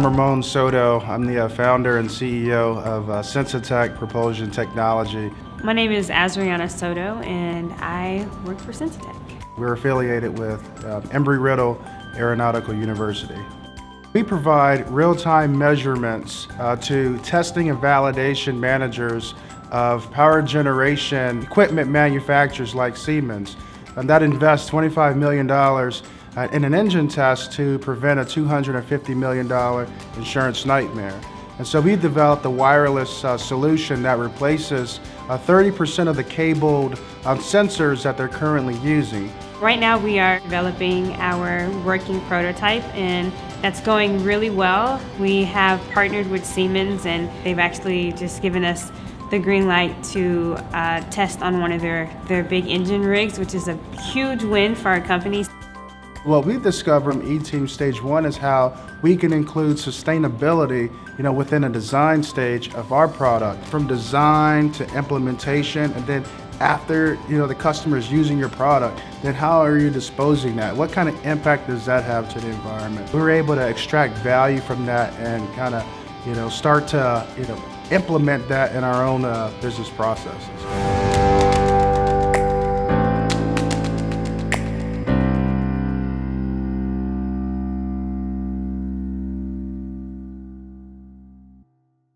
I'm Ramon Soto. I'm the founder and CEO of Sensatek Propulsion Technology. My name is Azriana Soto, and I work for Sensatek. We're affiliated with Embry-Riddle Aeronautical University. We provide real-time measurements to testing and validation managers of power generation equipment manufacturers like Siemens, and that invests $25 million in an engine test to prevent a $250 million insurance nightmare. And so we developed a wireless solution that replaces 30% of the cabled sensors that they're currently using. Right now we are developing our working prototype, and that's going really well. We have partnered with Siemens, and they've actually just given us the green light to test on one of their big engine rigs, which is a huge win for our company. What we've discovered from E-Team Stage 1 is how we can include sustainability, within a design stage of our product, from design to implementation, and then after, the customer is using your product, then how are you disposing that? What kind of impact does that have to the environment? We were able to extract value from that and kind of, start to, implement that in our own business processes.